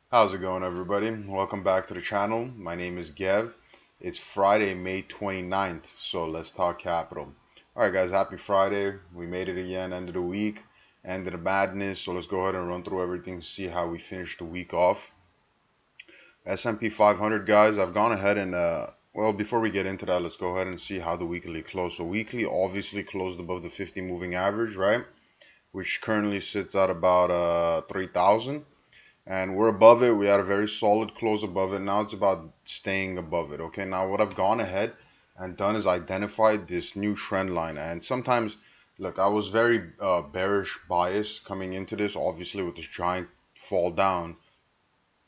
How's it going, everybody? Welcome back to the channel. My name is Gev. It's Friday, May 29th, so let's talk capital. Alright guys, happy Friday. We made it again, end of the week, end of the madness, so let's go ahead and run through everything, see how we finished the week off. S&P 500, guys, I've gone ahead and, well, before we get into that, let's go ahead and see how the weekly closed. So weekly obviously closed above the 50 moving average, right? Which currently sits at about 3,000. And we're above it. We had a very solid close above it. Now it's about staying above it. Okay, now what I've gone ahead and done is identified this new trend line. And sometimes, look, I was very bearish biased coming into this, obviously with this giant fall down,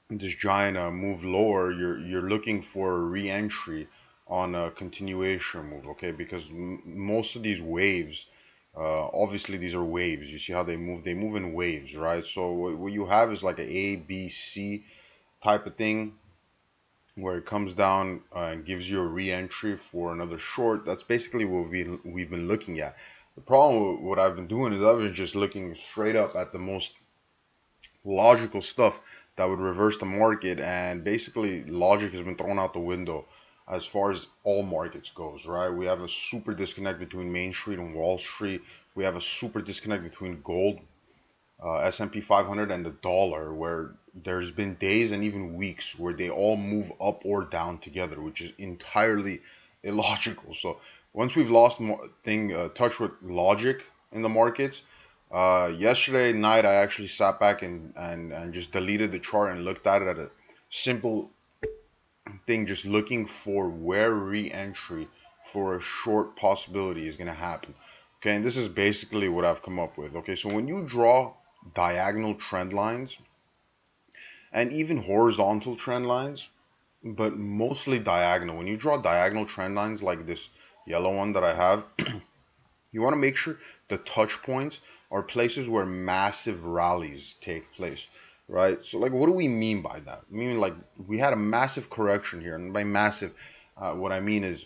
this giant move lower. You're looking for a re-entry on a continuation move, okay? Because most of these waves, obviously these are waves. You see how they move? They move in waves, right? So what you have is like a A, B, C type of thing where it comes down and gives you a re-entry for another short. That's basically what we've been looking at. The problem with what I've been doing is I've been just looking straight up at the most logical stuff that would reverse the market, and basically logic has been thrown out the window as far as all markets goes, right? We have a super disconnect between Main Street and Wall Street. We have a super disconnect between gold, S&P 500, and the dollar, where there's been days and even weeks where they all move up or down together, which is entirely illogical. So once we've lost touch with logic in the markets, yesterday night I actually sat back and just deleted the chart and looked at it at a simple thing, just looking for where re-entry for a short possibility is going to happen. Okay, and this is basically what I've come up with. Okay, so when you draw diagonal trend lines and even horizontal trend lines, but mostly diagonal, when you draw diagonal trend lines like this yellow one that I have, you want to make sure the touch points are places where massive rallies take place, right? So, like, what do we mean by that? I mean, like, we had a massive correction here, and by massive, what I mean is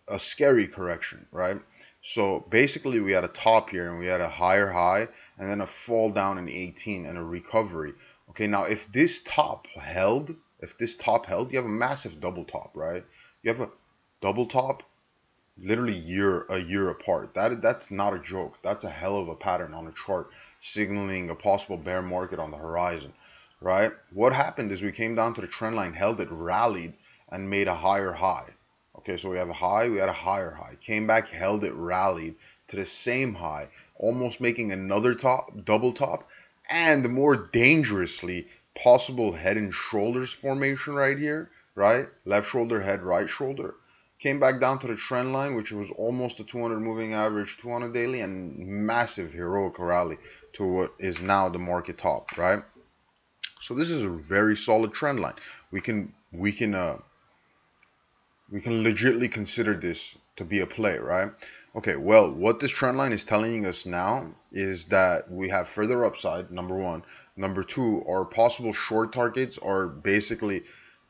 a scary correction, right? So basically, we had a top here, and we had a higher high, and then a fall down in 18 and a recovery. Okay, now if this top held, you have a massive double top, right? You have a double top literally a year apart. That's not a joke. That's a hell of a pattern on a chart signaling a possible bear market on the horizon, right? What happened is we came down to the trend line, held it, rallied, and made a higher high. Okay, so we have a high, we had a higher high. Came back, held it, rallied to the same high, almost making another top, double top, and more dangerously, possible head and shoulders formation right here, right? Left shoulder, head, right shoulder. Came back down to the trend line, which was almost a 200 moving average, 200 daily, and massive heroic rally to what is now the market top, right? So this is a very solid trend line. We can legitimately consider this to be a play, right? Okay, well, what this trend line is telling us now is that we have further upside, number one. Number two, our possible short targets are basically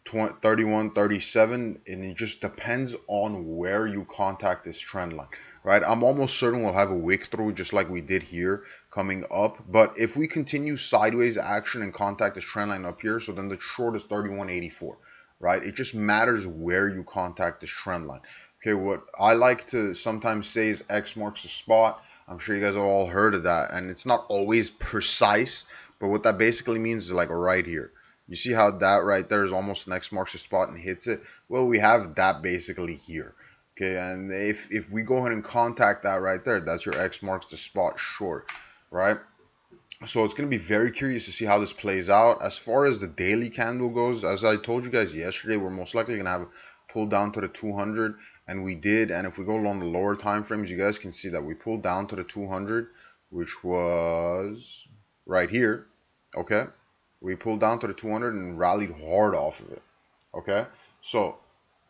31, 37, and it just depends on where you contact this trend line, right? I'm almost certain we'll have a wick through just like we did here coming up, but if we continue sideways action and contact this trend line up here, so then the short is 31.84, right? It just matters where you contact this trend line. Okay, what I like to sometimes say is X marks the spot. I'm sure you guys have all heard of that, and it's not always precise, but what that basically means is like right here. You see how that right there is almost an X marks the spot and hits it? Well, we have that basically here. Okay, and if we go ahead and contact that right there, that's your X marks the spot short, right? So it's going to be very curious to see how this plays out. As far as the daily candle goes, as I told you guys yesterday, we're most likely going to have a pull down to the 200, and we did. And if we go along the lower time frames, you guys can see that we pulled down to the 200, which was right here. Okay, we pulled down to the 200 and rallied hard off of it. Okay, so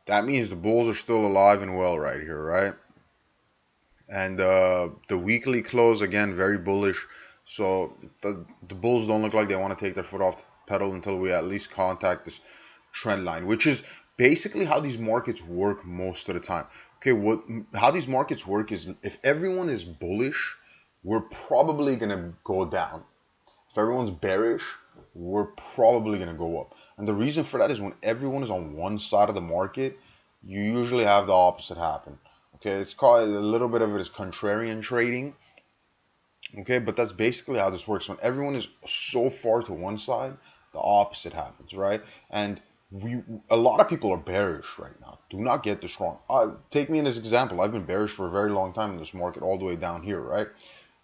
that means the bulls are still alive and well right here, right? And the weekly close again very bullish. So the bulls don't look like they want to take their foot off the pedal until we at least contact this trend line, which is basically how these markets work most of the time. Okay, how these markets work is if everyone is bullish, we're probably gonna go down. If everyone's bearish, we're probably going to go up. And the reason for that is when everyone is on one side of the market, you usually have the opposite happen. Okay, it's called, a little bit of it is contrarian trading. Okay, but that's basically how this works. When everyone is so far to one side, the opposite happens, right? And a lot of people are bearish right now. Do not get this wrong. Take me in this example. I've been bearish for a very long time in this market, all the way down here, right?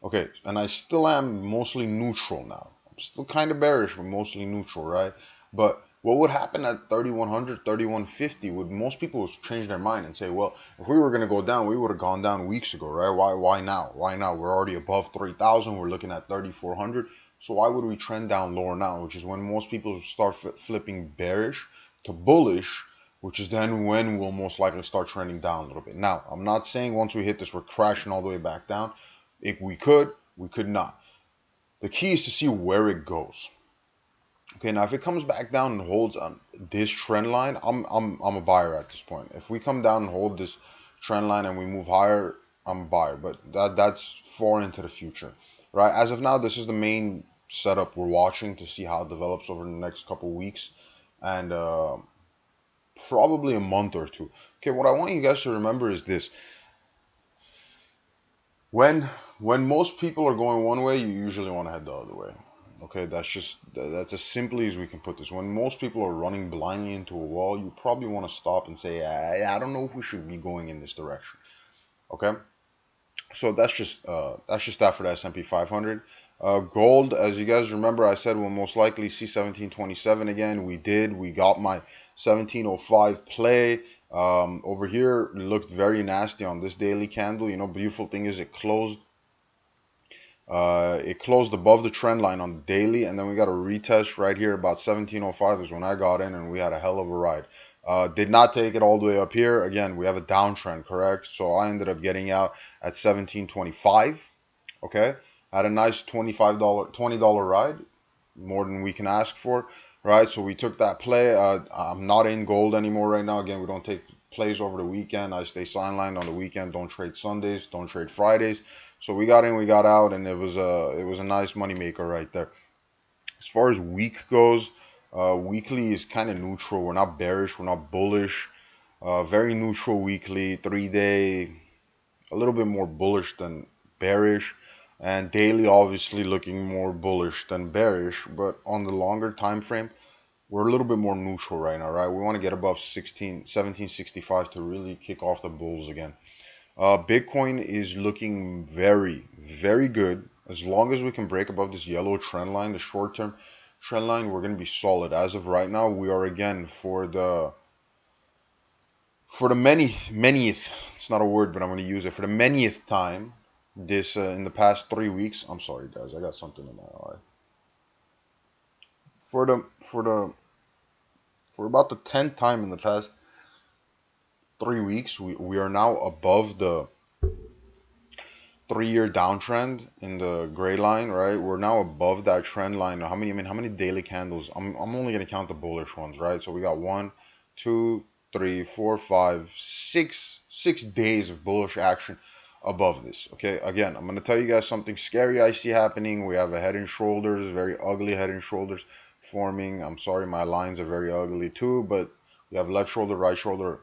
Okay, and I still am mostly neutral now. I'm still kind of bearish, but mostly neutral, right? But what would happen at 3100, 3150 would most people change their mind and say, well, if we were going to go down, we would have gone down weeks ago, right? Why now? Why now? We're already above 3000. We're looking at 3400. So why would we trend down lower now? Which is when most people start flipping bearish to bullish, which is then when we'll most likely start trending down a little bit. Now, I'm not saying once we hit this, we're crashing all the way back down. If we could not. The key is to see where it goes. Okay, now if it comes back down and holds on this trend line, I'm a buyer at this point. If we come down and hold this trend line and we move higher, I'm a buyer. But that's far into the future, right? As of now, this is the main setup we're watching to see how it develops over the next couple of weeks and probably a month or two. Okay, what I want you guys to remember is this: when most people are going one way, you usually want to head the other way. Okay, that's as simply as we can put this. When most people are running blindly into a wall, you probably want to stop and say, I don't know if we should be going in this direction. Okay, so that's just that for the S&P 500. Gold, as you guys remember, I said we'll most likely see 1727 again. We did. We got my 1705 play. Over here, it looked very nasty on this daily candle. You know, beautiful thing is it closed above the trend line on the daily, and then we got a retest right here about 1705 is when I got in, and we had a hell of a ride. Did not take it all the way up here. Again, we have a downtrend, correct? So I ended up getting out at 1725. Okay, had a nice $20 ride, more than we can ask for, right? So we took that play. I'm not in gold anymore right now. Again, we don't take plays over the weekend. I stay sidelined on the weekend. Don't trade Sundays. Don't trade Fridays. So we got in, we got out, and it was a nice money maker right there. As far as week goes, weekly is kind of neutral. We're not bearish. We're not bullish. Very neutral weekly. 3-day, a little bit more bullish than bearish. And daily, obviously, looking more bullish than bearish. But on the longer time frame, we're a little bit more neutral right now, right? We want to get above 1765 to really kick off the bulls again. Bitcoin is looking very, very good. As long as we can break above this yellow trend line, the short-term trend line, we're going to be solid. As of right now, we are again for the manyth, it's not a word, but I'm going to use it for the manyth time. This in the past 3 weeks. I'm sorry, guys, I got something in my eye. For about the 10th time in the past 3 weeks, we are now above the 3-year downtrend in the gray line, right? We're now above that trend line. How many daily candles? I'm only gonna count the bullish ones, right? So we got 1, 2, 3, 4, 5, 6 days of bullish action above this. Okay, again, I'm gonna tell you guys something scary I see happening. We have a head and shoulders, very ugly head and shoulders forming. I'm sorry, my lines are very ugly too, but we have left shoulder, right shoulder.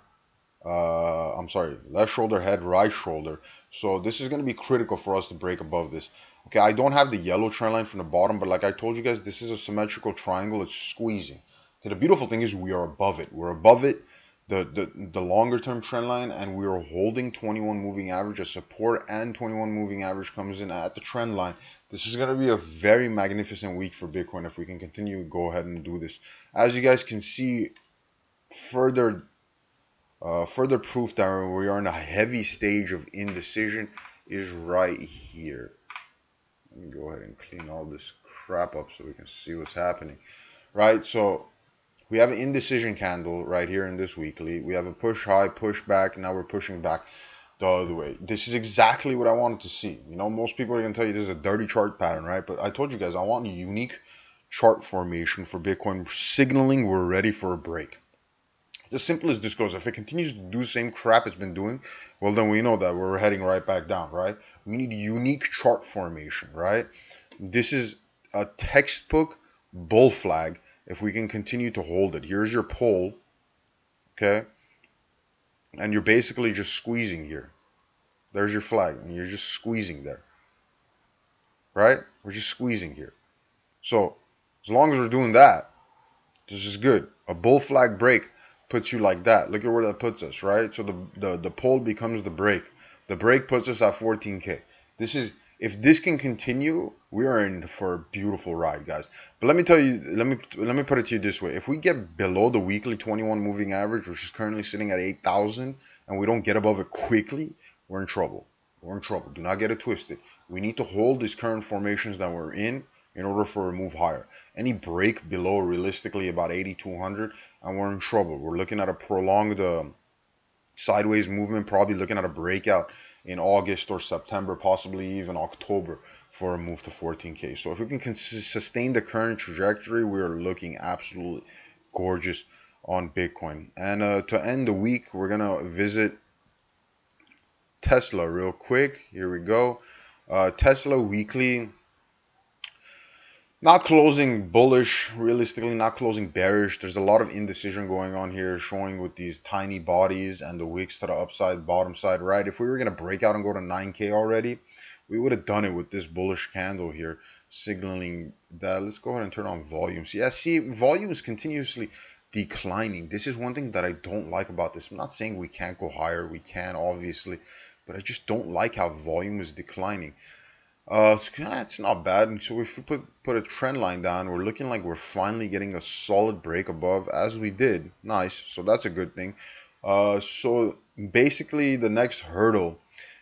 Left shoulder, head, right shoulder. So this is going to be critical for us to break above this. Okay, I don't have the yellow trend line from the bottom, but like I told you guys, this is a symmetrical triangle. It's squeezing. Okay, the beautiful thing is we are above it. We're above it, the longer term trend line, and we are holding 21 moving average as support, and 21 moving average comes in at the trend line. This is going to be a very magnificent week for Bitcoin if we can continue to go ahead and do this. As you guys can see, further proof that we are in a heavy stage of indecision is right here. Let me go ahead and clean all this crap up so we can see what's happening. Right, so we have an indecision candle right here in this weekly. We have a push high, push back, and now we're pushing back the other way. This is exactly what I wanted to see. You know, most people are going to tell you this is a dirty chart pattern, right? But I told you guys I want a unique chart formation for Bitcoin signaling we're ready for a break. As simple as this goes, if it continues to do the same crap it's been doing, well, then we know that we're heading right back down, right? We need unique chart formation, right? This is a textbook bull flag if we can continue to hold it. Here's your pull, okay? And you're basically just squeezing here. There's your flag, and you're just squeezing there, right? We're just squeezing here. So as long as we're doing that, this is good. A bull flag break puts you like that. Look at where that puts us, right? So the pull becomes the break. The break puts us at 14K. This is, if this can continue, we are in for a beautiful ride, guys. But let me tell you, let me put it to you this way. If we get below the weekly 21 moving average, which is currently sitting at 8,000, and we don't get above it quickly, we're in trouble. We're in trouble. Do not get it twisted. We need to hold these current formations that we're in order for a move higher. Any break below realistically about 8,200 and we're in trouble. We're looking at a prolonged sideways movement, probably looking at a breakout in August or September, possibly even October for a move to 14K. So if we can sustain the current trajectory, we're looking absolutely gorgeous on Bitcoin. And to end the week, we're going to visit Tesla real quick. Here we go. Tesla weekly, not closing bullish, realistically not closing bearish. There's a lot of indecision going on here, showing with these tiny bodies and the wicks to the upside, bottom side, right? If we were going to break out and go to 9K already, we would have done it with this bullish candle here, signaling that. Let's go ahead and turn on volumes. Yeah, see, volume is continuously declining. This is one thing that I don't like about this. I'm not saying we can't go higher. We can, obviously, but I just don't like how volume is declining. It's not bad. So if we put a trend line down, we're looking like we're finally getting a solid break above, as we did. Nice. So that's a good thing. So basically the next hurdle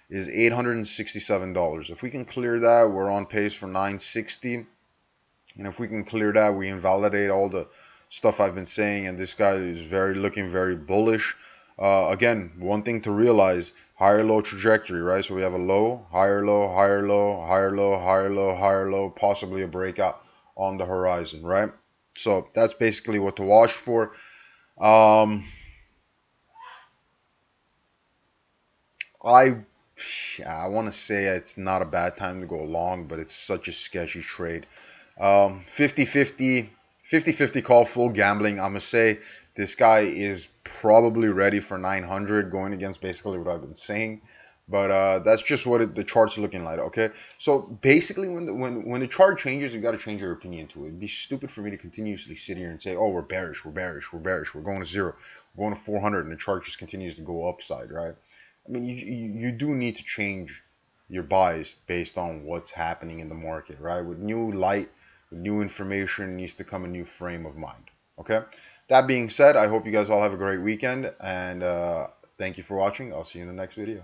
is $867. If we can clear that, we're on pace for 960. And if we can clear that, we invalidate all the stuff I've been saying, and this guy is looking very bullish. Again, one thing to realize, higher low trajectory, right? So we have a low, higher low, higher low, higher low, higher low, higher low, possibly a breakout on the horizon, right? So that's basically what to watch for. I want to say it's not a bad time to go long, but it's such a sketchy trade. 50-50 call, full gambling. I'm gonna say this guy is probably ready for 900, going against basically what I've been saying. But that's just what the chart's looking like. Okay, so basically when the chart changes, you got to change your opinion to it. It'd be stupid for me to continuously sit here and say, oh, we're bearish, we're bearish, we're bearish, we're going to zero, we're going to 400, and the chart just continues to go upside, right? I mean, you do need to change your bias based on what's happening in the market, right? With new light, with new information, needs to come a new frame of mind. Okay. That being said, I hope you guys all have a great weekend, and thank you for watching. I'll see you in the next video.